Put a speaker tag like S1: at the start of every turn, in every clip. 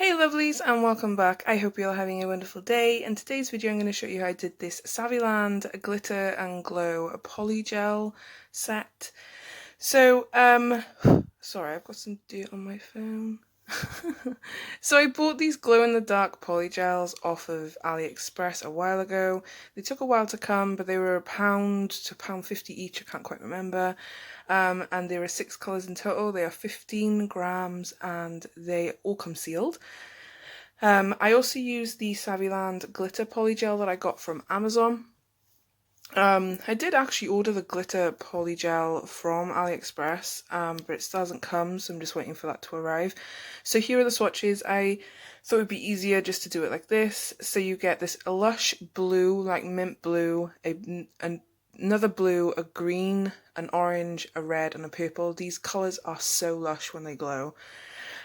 S1: Hey lovelies and welcome back. I hope you're all having a wonderful day. In today's video I'm going to show you how I did this Saviland Glitter and Glow Polygel set. So, sorry, I've got some dirt on my phone. So I bought these glow-in-the-dark polygels off of AliExpress a while ago. They took a while to come, but they were £1 to £1.50 each, I can't quite remember. And there are 6 colours in total. They are 15 grams and they all come sealed. I also used the Saviland glitter polygel that I got from Amazon. I did actually order the glitter polygel from AliExpress, but it still hasn't come, so I'm just waiting for that to arrive. So here are the swatches. I thought it would be easier just to do it like this. So you get this lush blue, like mint blue, another blue, a green, an orange, a red, and a purple. These colours are so lush when they glow.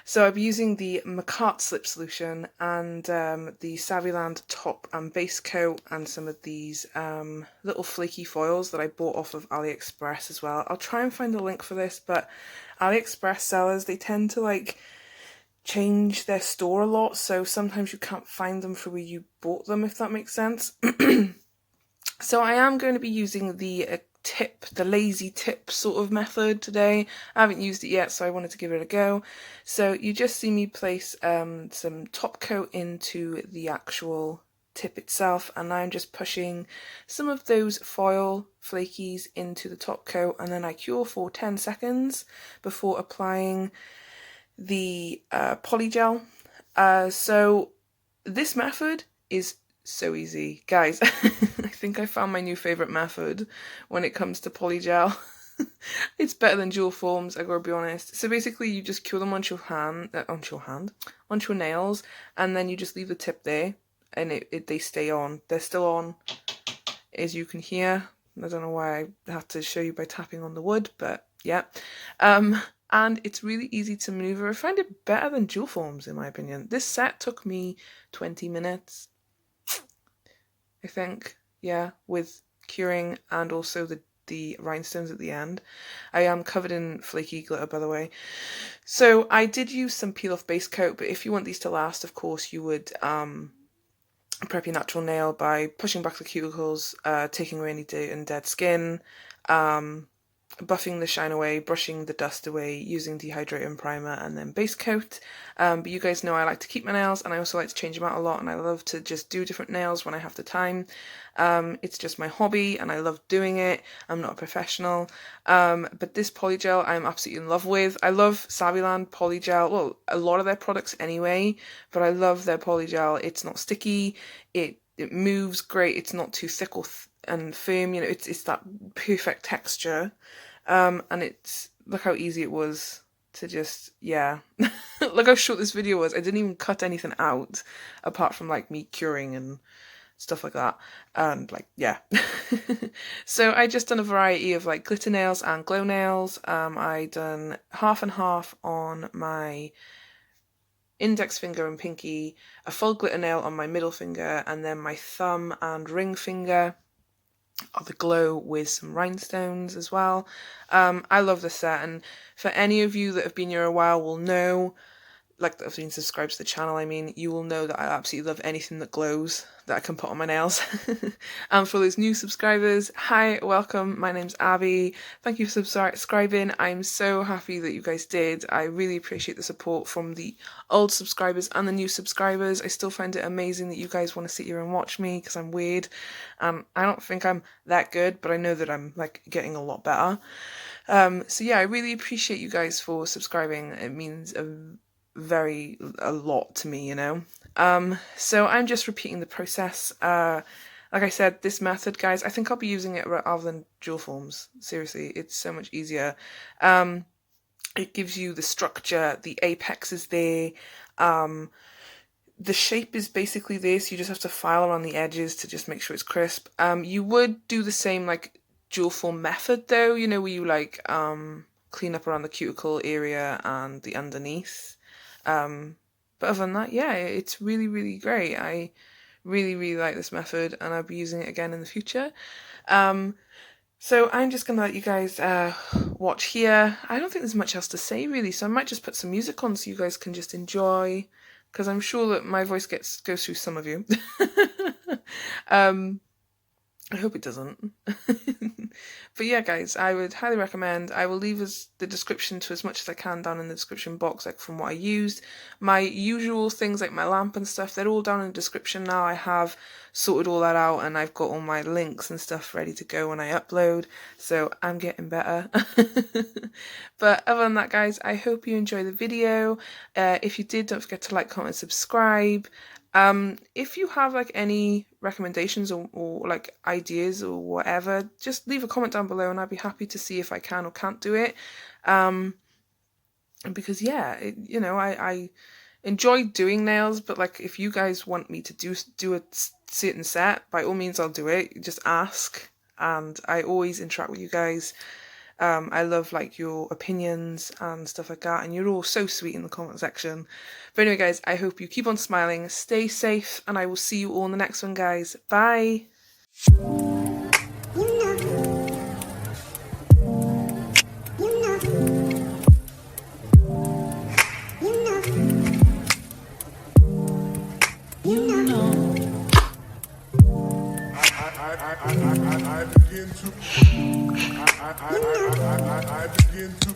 S1: So I'm using the Macart Slip Solution and the Saviland top and base coat and some of these little flaky foils that I bought off of AliExpress as well. I'll try and find a link for this, but AliExpress sellers, they tend to like change their store a lot, so sometimes you can't find them for where you bought them, if that makes sense. So I am going to be using the lazy tip sort of method today. I haven't used it yet, so I wanted to give it a go. So you just see me place some top coat into the actual tip itself, and I'm just pushing some of those foil flakies into the top coat, and then I cure for 10 seconds before applying the polygel. So this method is so easy. Guys, I think I found my new favourite method when it comes to polygel. It's better than dual forms, I gotta be honest. So basically you just cure them onto your nails, and then you just leave the tip there, and they stay on. They're still on, as you can hear. I don't know why I had to show you by tapping on the wood, but yeah. And it's really easy to maneuver. I find it better than dual forms in my opinion. This set took me 20 minutes. I think, yeah, with curing and also the rhinestones at the end. I am covered in flaky glitter, by the way. So I did use some peel off base coat, but if you want these to last, of course, you would prep your natural nail by pushing back the cuticles, taking away any dirt and dead skin, buffing the shine away, brushing the dust away, using dehydrating primer, and then base coat. But you guys know I like to keep my nails, and I also like to change them out a lot, and I love to just do different nails when I have the time. It's just my hobby, and I love doing it. I'm not a professional. But this polygel I'm absolutely in love with. I love Saviland polygel, well, a lot of their products anyway, but I love their polygel. It's not sticky, it moves great, it's not too thick or and firm, you know, it's that perfect texture. And it's, look how easy it was to just, yeah. Look how short this video was. I didn't even cut anything out apart from like me curing and stuff like that, and like, yeah. So I just done a variety of like glitter nails and glow nails. I done half and half on my index finger and pinky, a full glitter nail on my middle finger, and then my thumb and ring finger are the glow with some rhinestones as well. I love this set, and for any of you that have been here a while will know, like that have been subscribed to the channel, I mean, you will know that I absolutely love anything that glows that I can put on my nails. And for those new subscribers, hi, welcome, my name's Abby. Thank you for subscribing. I'm so happy that you guys did. I really appreciate the support from the old subscribers and the new subscribers. I still find it amazing that you guys want to sit here and watch me, because I'm weird. I don't think I'm that good, but I know that I'm like getting a lot better. So yeah, I really appreciate you guys for subscribing. It means a lot to me, you know. So I'm just repeating the process. Like I said, this method, guys, I think I'll be using it rather than dual forms. Seriously, it's so much easier. It gives you the structure, the apex is there, the shape is basically this. You just have to file around the edges to just make sure it's crisp. You would do the same like dual form method though, you know, where you like clean up around the cuticle area and the underneath. But other than that, yeah, it's really, really great. I really, really like this method, and I'll be using it again in the future. So I'm just going to let you guys watch here. I don't think there's much else to say, really, so I might just put some music on so you guys can just enjoy because I'm sure that my voice goes through some of you. I hope it doesn't. But yeah, guys, I would highly recommend. I will leave the description to as much as I can down in the description box, like from what I used. My usual things like my lamp and stuff, they're all down in the description now. I have sorted all that out and I've got all my links and stuff ready to go when I upload. So I'm getting better. But other than that, guys, I hope you enjoy the video. If you did, don't forget to like, comment, subscribe. If you have like any recommendations or like ideas or whatever, just leave a comment down below and I'd be happy to see if I can or can't do it. Because yeah, you know, I enjoy doing nails, but like if you guys want me to do a certain set, by all means I'll do it. Just ask, and I always interact with you guys. I love like your opinions and stuff like that, and you're all so sweet in the comment section. But anyway, guys, I hope you keep on smiling, stay safe, and I will see you all in the next one, guys. Bye.
S2: I begin to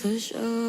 S2: for sure.